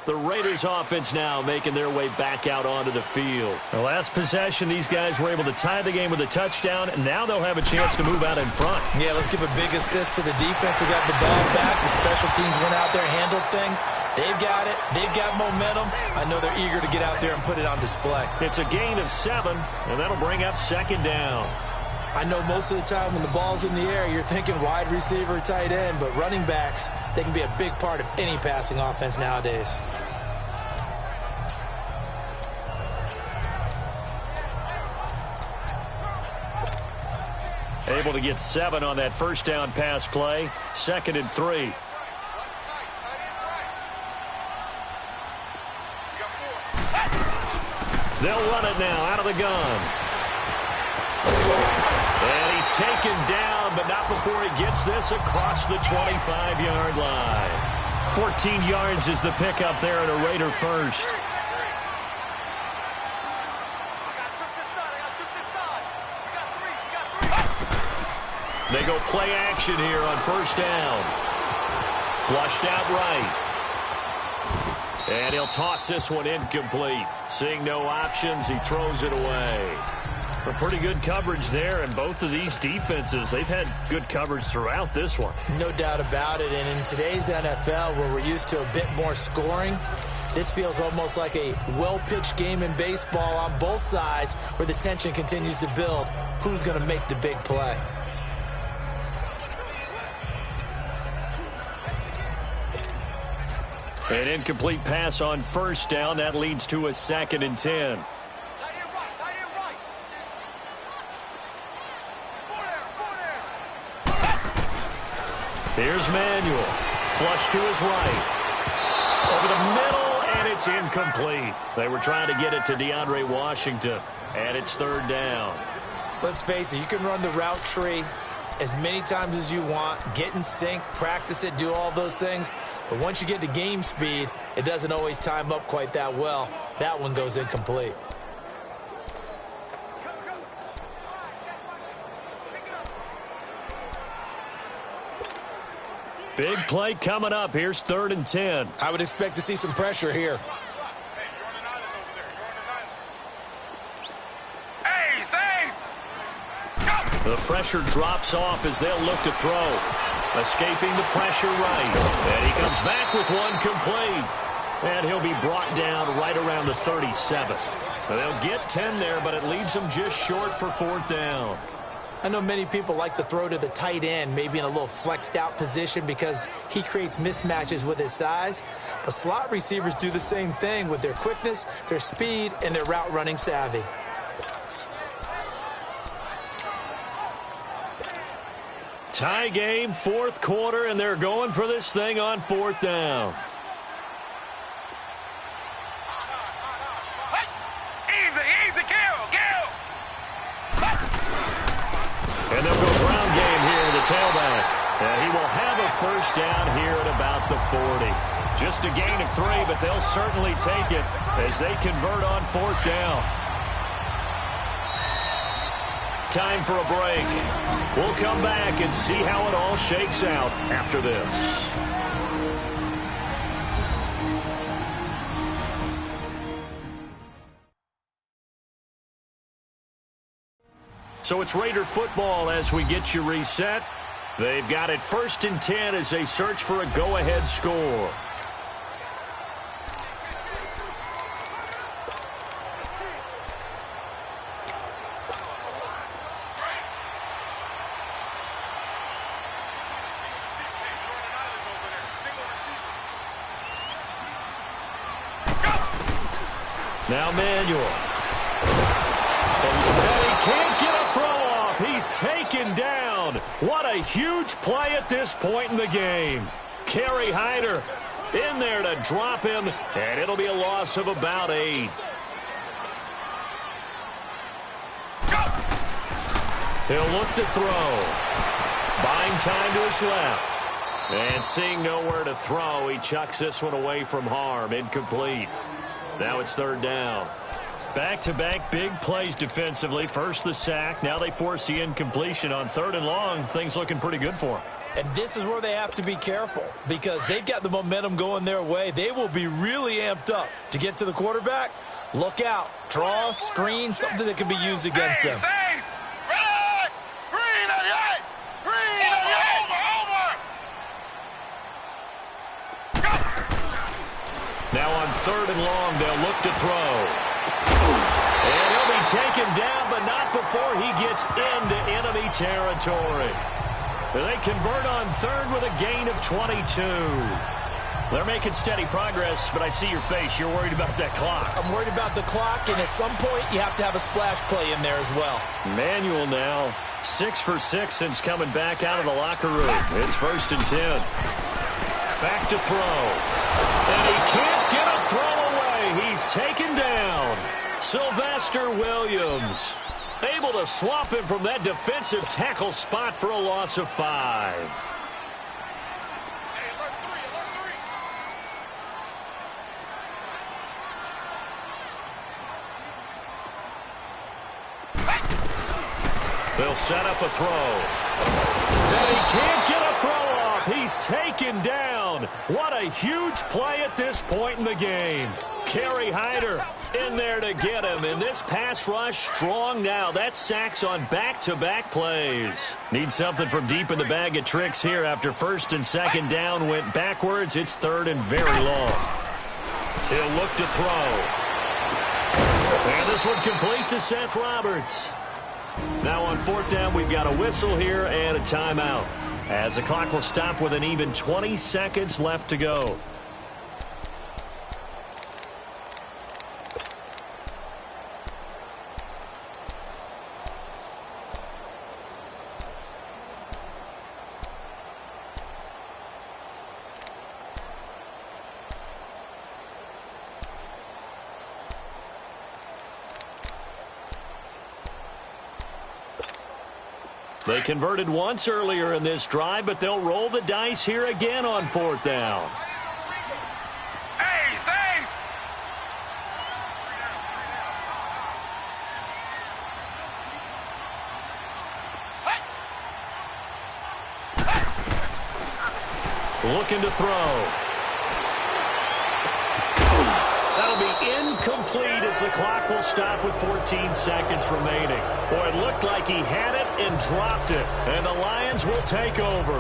The Raiders offense now making their way back out onto the field. The last possession, these guys were able to tie the game with a touchdown, and now they'll have a chance to move out in front. Yeah, let's give a big assist to the defense who got the ball back. The special teams went out there and handled things. They've got it. They've got momentum. I know they're eager to get out there and put it on display. It's a gain of 7, and that'll bring up second down. I know most of the time when the ball's in the air, you're thinking wide receiver, tight end, but running backs, they can be a big part of any passing offense nowadays. Able to get 7 on that first down pass play. 2nd and 3. They'll run it now out of the gun. And he's taken down, but not before he gets this across the 25-yard line. 14 yards is the pickup there at a Raider first. They go play action here on first down. Flushed out right. And he'll toss this one incomplete. Seeing no options, he throws it away. A pretty good coverage there, and both of these defenses, they've had good coverage throughout this one. No doubt about it, and in today's NFL, where we're used to a bit more scoring, this feels almost like a well-pitched game in baseball on both sides, where the tension continues to build. Who's going to make the big play? An incomplete pass on first down. That leads to a 2nd and 10. Here's Manuel. Flush to his right. Over the middle, and it's incomplete. They were trying to get it to DeAndre Washington, and it's 3rd down. Let's face it, you can run the route tree as many times as you want, get in sync, practice it, do all those things. But once you get to game speed, it doesn't always time up quite that well. That one goes incomplete. Big play coming up. Here's 3rd and 10. I would expect to see some pressure here. The pressure drops off as they'll look to throw. Escaping the pressure right. And he comes back with one complete. And he'll be brought down right around the 37. They'll get 10 there, but it leaves them just short for 4th down. I know many people like to throw to the tight end, maybe in a little flexed out position because he creates mismatches with his size. But slot receivers do the same thing with their quickness, their speed, and their route running savvy. Tie game, 4th quarter, and they're going for this thing on 4th down. Easy, kill. And they'll go ground game here to the tailback. And he will have a first down here at about the 40. Just a gain of 3, but they'll certainly take it as they convert on 4th down. Time for a break. We'll come back and see how it all shakes out after this. So it's Raider football as we get you reset. They've got it 1st and 10 as they search for a go-ahead score. Now Manuel. And he can't get a throw off. He's taken down. What a huge play at this point in the game. Kerry Hyder in there to drop him, and it'll be a loss of about 8. He'll look to throw. Buying time to his left. And seeing nowhere to throw, he chucks this one away from harm. Incomplete. Now it's 3rd down. Back-to-back big plays defensively. First the sack. Now they force the incompletion on 3rd and long. Things looking pretty good for him. And this is where they have to be careful because they've got the momentum going their way. They will be really amped up to get to the quarterback. Look out. Draw, screen, something that can be used against them. Now on 3rd and long, they'll look to throw. And he'll be taken down, but not before he gets into enemy territory. They convert on 3rd with a gain of 22. They're making steady progress, but I see your face. You're worried about that clock. I'm worried about the clock, and at some point, you have to have a splash play in there as well. Manuel now, 6 for 6 since coming back out of the locker room. It's 1st and 10. Back to throw. And he can't get a throw away. He's taken down. Sylvester Williams able to swap him from that defensive tackle spot for a loss of 5. They'll set up a throw. And he can't get a throw off. He's taken down. What a huge play at this point in the game. Kerry Hyder in there to get him. And this pass rush strong now. That's sacks on back-to-back plays. Need something from deep in the bag of tricks here after 1st and 2nd down went backwards. It's 3rd and very long. He'll look to throw. And this one complete to Seth Roberts. Now on 4th down, we've got a whistle here and a timeout, as the clock will stop with an even 20 seconds left to go. They converted once earlier in this drive, but they'll roll the dice here again on 4th down. Hey, safe! Looking to throw. That'll be incomplete as the clock will stop with 14 seconds remaining. Boy, it looked like he had it and dropped it. And the Lions will take over.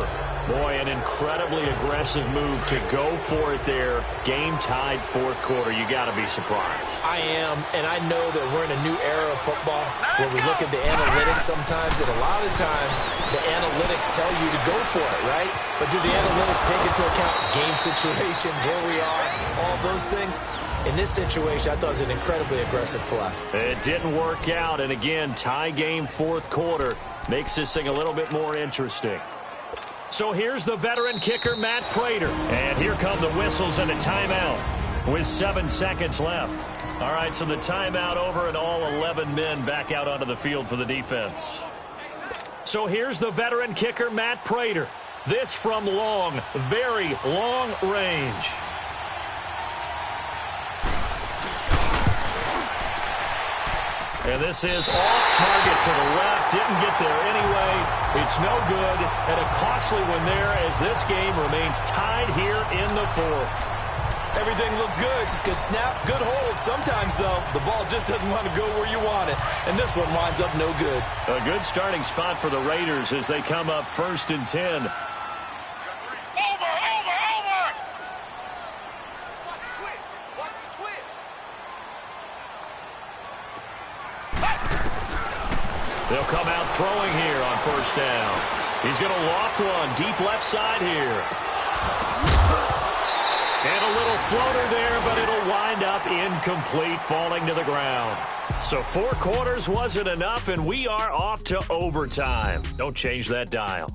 Boy, an incredibly aggressive move to go for it there. Game tied 4th quarter. You got to be surprised. I am, and I know that we're in a new era of football where we look at the analytics sometimes, and a lot of time the analytics tell you to go for it, right? But do the analytics take into account game situation, where we are, all those things? In this situation, I thought it was an incredibly aggressive play. It didn't work out, and again, tie game 4th quarter makes this thing a little bit more interesting. So here's the veteran kicker, Matt Prater. And here come the whistles and a timeout with 7 seconds left. All right, so the timeout over and all 11 men back out onto the field for the defense. So here's the veteran kicker, Matt Prater. This from long, very long range. And this is off target to the left. Didn't get there anyway. It's no good. And a costly one there as this game remains tied here in the 4th. Everything looked good. Good snap, good hold. Sometimes, though, the ball just doesn't want to go where you want it. And this one winds up no good. A good starting spot for the Raiders as they come up 1st and 10. They'll come out throwing here on 1st down. He's going to loft one deep left side here. And a little floater there, but it'll wind up incomplete, falling to the ground. So 4 quarters wasn't enough, and we are off to overtime. Don't change that dial.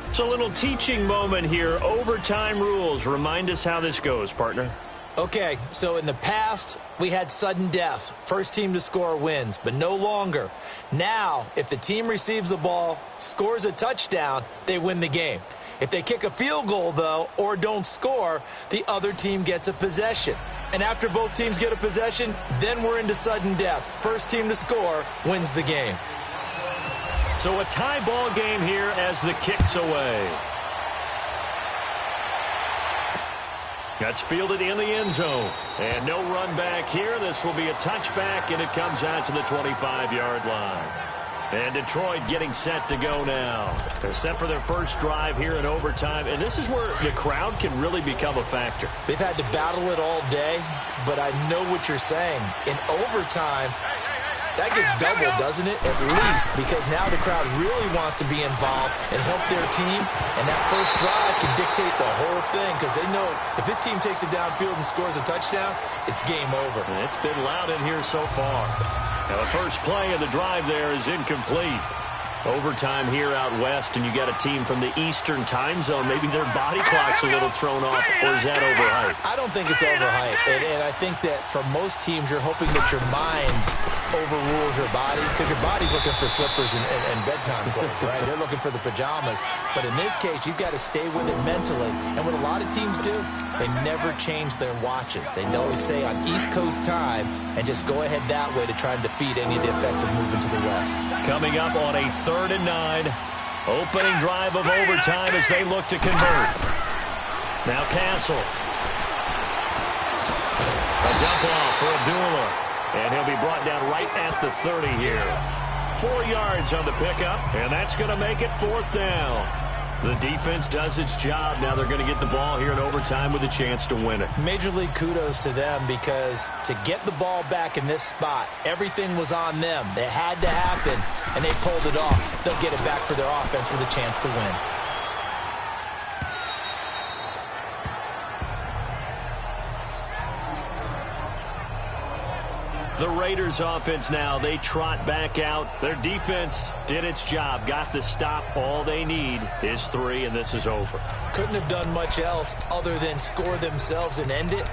It's a little teaching moment here. Overtime rules. Remind us how this goes, partner. Okay, so in the past, we had sudden death. First team to score wins, but no longer. Now, if the team receives the ball, scores a touchdown, they win the game. If they kick a field goal, though, or don't score, the other team gets a possession. And after both teams get a possession, then we're into sudden death. First team to score wins the game. So a tie ball game here as the kick's away. That's fielded in the end zone. And no run back here. This will be a touchback, and it comes out to the 25-yard line. And Detroit getting set to go now. They're set for their first drive here in overtime. And this is where the crowd can really become a factor. They've had to battle it all day, but I know what you're saying. In overtime, that gets doubled, doesn't it? At least, because now the crowd really wants to be involved and help their team. And that first drive can dictate the whole thing because they know if this team takes it downfield and scores a touchdown, it's game over. And it's been loud in here so far. Now, the first play of the drive there is incomplete. Overtime here out west, and you got a team from the Eastern time zone. Maybe their body clock's a little thrown off, or is that overhyped? I don't think it's overhyped. And I think that for most teams, you're hoping that your mind overrules your body because your body's looking for slippers and bedtime clothes, right? They're looking for the pajamas. But in this case, you've got to stay with it mentally. And what a lot of teams do, they never change their watches. They always say on East Coast time and just go ahead that way to try and defeat any of the effects of moving to the west. Coming up on a 3rd and 9. Opening drive of overtime as they look to convert. Now Castle. A dump off for Abdullah. And he'll be brought down right at the 30 here. 4 yards on the pickup, and that's going to make it 4th down. The defense does its job. Now they're going to get the ball here in overtime with a chance to win it. Major league kudos to them because to get the ball back in this spot, everything was on them. It had to happen, and they pulled it off. They'll get it back for their offense with a chance to win. The Raiders offense now, they trot back out. Their defense did its job, got the stop. All they need is 3, and this is over. Couldn't have done much else other than score themselves and end it.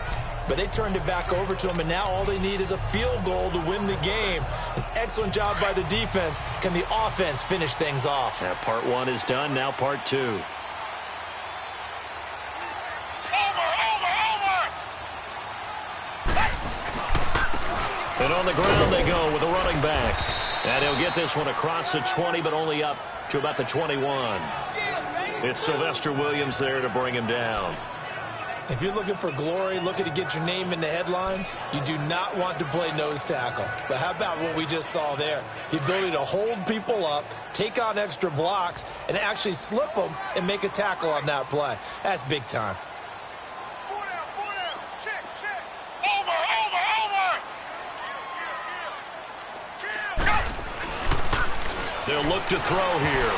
But they turned it back over to them, and now all they need is a field goal to win the game. An excellent job by the defense. Can the offense finish things off? Now part 1 is done, now part 2. And on the ground they go with a running back. And he'll get this one across the 20, but only up to about the 21. It's Sylvester Williams there to bring him down. If you're looking for glory, looking to get your name in the headlines, you do not want to play nose tackle. But how about what we just saw there? The ability to hold people up, take on extra blocks, and actually slip them and make a tackle on that play. That's big time. They'll look to throw here.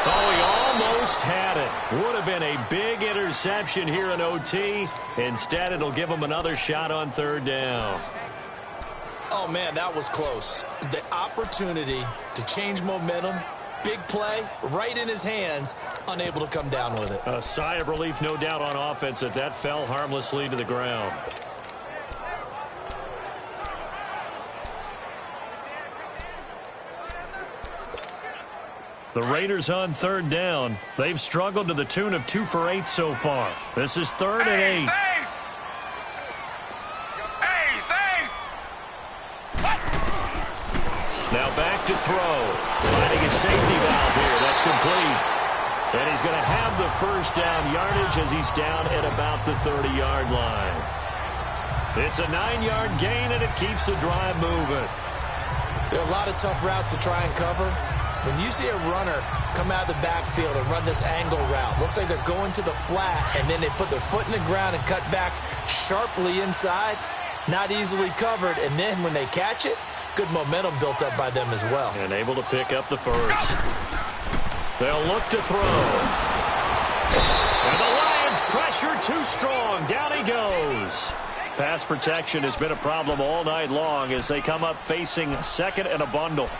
Oh, he almost had it. Would have been a big interception here in OT. Instead, it'll give him another shot on 3rd down. Oh, man, that was close. The opportunity to change momentum, big play, right in his hands, unable to come down with it. A sigh of relief, no doubt, on offense that fell harmlessly to the ground. The Raiders on 3rd down. They've struggled to the tune of 2 for 8 so far. This is 3rd and 8. Now back to throw. Finding a safety valve here. That's complete. And he's going to have the first down yardage as he's down at about the 30-yard line. It's a 9-yard gain, and it keeps the drive moving. There are a lot of tough routes to try and cover. When you see a runner come out of the backfield and run this angle route, looks like they're going to the flat, and then they put their foot in the ground and cut back sharply inside, not easily covered, and then when they catch it, good momentum built up by them as well. And able to pick up the first. They'll look to throw. And the Lions pressure too strong. Down he goes. Pass protection has been a problem all night long as they come up facing 2nd and a bundle.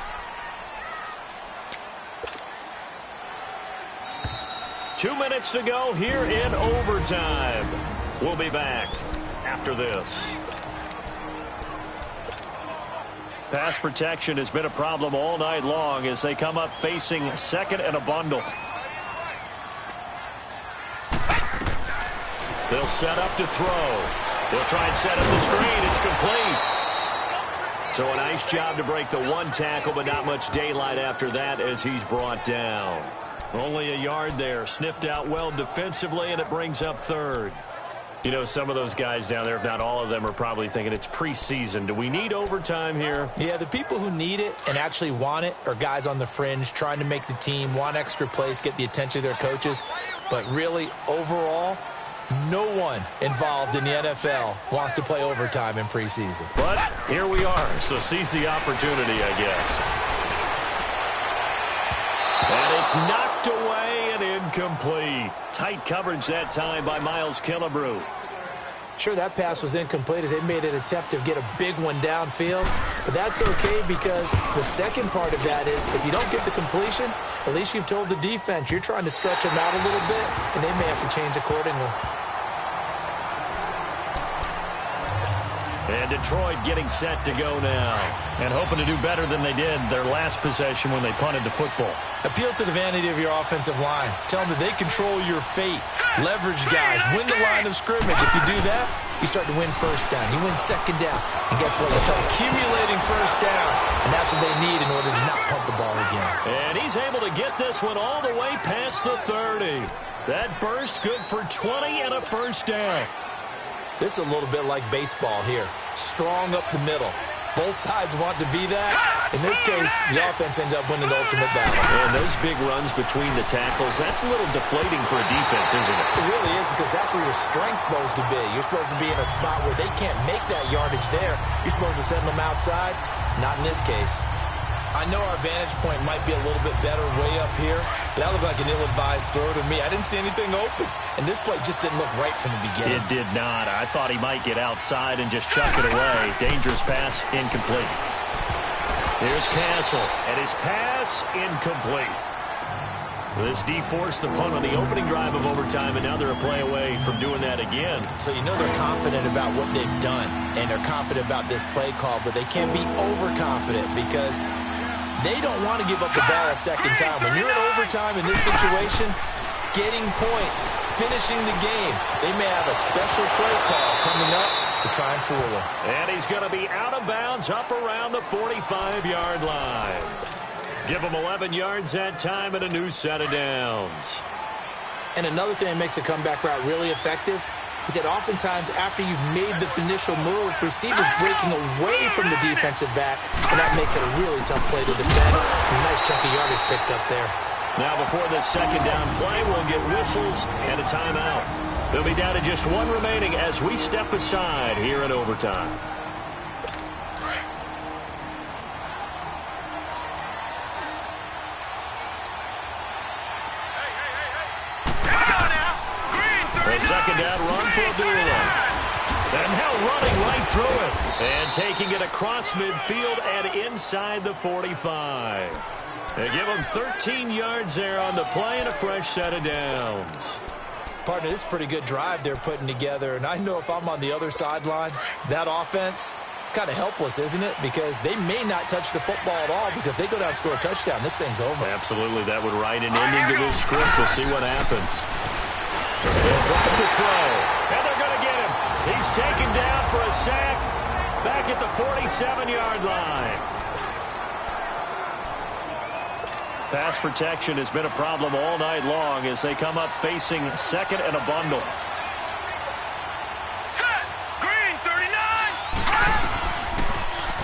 Two minutes to go here in overtime. We'll be back after this. Pass protection has been a problem all night long as they come up facing 2nd and a bundle. He'll set up to throw. He'll try and set up the screen. It's complete. So a nice job to break the one tackle, but not much daylight after that as he's brought down. Only a yard there. Sniffed out well defensively, and it brings up third. You know, some of those guys down there, if not all of them, are probably thinking it's preseason. Do we need overtime here? Yeah, the people who need it and actually want it are guys on the fringe trying to make the team, want extra plays, get the attention of their coaches. But really, overall, no one involved in the NFL wants to play overtime in preseason. But here we are, so seize the opportunity, I guess. And it's knocked away and incomplete. Tight coverage that time by Miles Killebrew. Sure, that pass was incomplete as they made an attempt to get a big one downfield. But that's okay because the second part of that is if you don't get the completion, at least you've told the defense you're trying to stretch them out a little bit, and they may have to change accordingly. And Detroit getting set to go now. And hoping to do better than they did their last possession when they punted the football. Appeal to the vanity of your offensive line. Tell them that they control your fate. Leverage guys. Win the line of scrimmage. If you do that, you start to win first down. You win second down. And guess what? You start accumulating first downs. And that's what they need in order to not pump the ball again. And he's able to get this one all the way past the 30. That burst good for 20 and a first down. This is a little bit like baseball here. Strong up the middle. Both sides want to be that. In this case, the offense ends up winning the ultimate battle. And those big runs between the tackles, that's a little deflating for a defense, isn't it? It really is because that's where your strength's supposed to be. You're supposed to be in a spot where they can't make that yardage there. You're supposed to send them outside. Not in this case. I know our vantage point might be a little bit better way up here, but that looked like an ill-advised throw to me. I didn't see anything open, and this play just didn't look right from the beginning. It did not. I thought he might get outside and just chuck it away. Dangerous pass, incomplete. Here's Castle, and his pass, incomplete. This de-forced the punt on the opening drive of overtime, and now they're a play away from doing that again. So you know they're confident about what they've done, and they're confident about this play call, but they can't be overconfident because they don't want to give up the ball a second time. When you're in overtime in this situation, getting points, finishing the game, they may have a special play call coming up to try and fool them. And he's going to be out of bounds up around the 45-yard line. Give him 11 yards that time and a new set of downs. And another thing that makes the comeback route really effective is that oftentimes after you've made the initial move, receivers breaking away from the defensive back, and that makes it a really tough play to defend. A nice chunky yardage picked up there. Now before this second down play, we'll get whistles and a timeout. They'll be down to just one remaining as we step aside here in overtime. A second down run for Abdullah. And now running right through it. And taking it across midfield and inside the 45. They give him 13 yards there on the play and a fresh set of downs. Partner, this is a pretty good drive they're putting together. And I know if I'm on the other sideline, that offense, kind of helpless, isn't it? Because they may not touch the football at all because if they go down and score a touchdown, this thing's over. Absolutely. That would write an ending to this script. We'll see what happens. They'll drop the throw, and they're going to get him. He's taken down for a sack back at the 47-yard line. Pass protection has been a problem all night long as they come up facing second and a bundle. Set. Green, 39.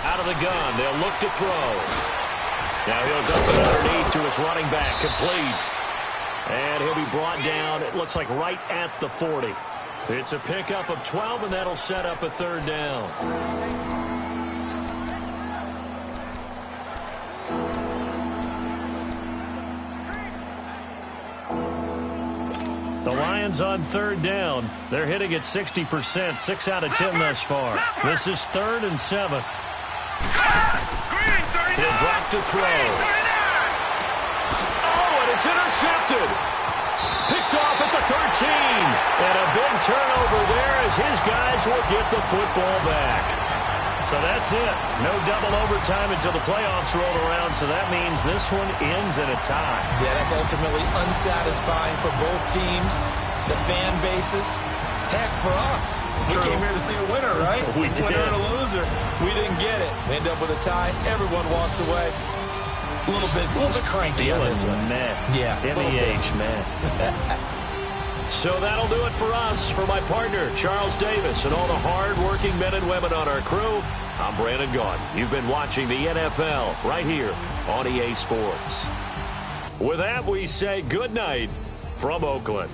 Out of the gun, they'll look to throw. Now he'll dump it underneath to his running back, complete. And he'll be brought down, it looks like right at the 40. It's a pickup of 12, and that'll set up a third down. The Lions on third down. They're hitting at 60%, 6 out of 10 thus far. This is 3rd and 7. He'll drop to throw. It's intercepted. Picked off at the 13. And a big turnover there as his guys will get the football back. So that's it. No double overtime until the playoffs roll around, so that means this one ends in a tie. Yeah, that's ultimately unsatisfying for both teams. The fan bases Heck, for us, we came here to see a winner, right? We did. Winner and a loser. We didn't get it. We end up with a tie. Everyone walks away. A little bit cranky on this one. Man. Yeah. MEH, man. So that'll do it for us. For my partner, Charles Davis, and all the hard-working men and women on our crew, I'm Brandon Gaudin. You've been watching the NFL right here on EA Sports. With that, we say good night from Oakland.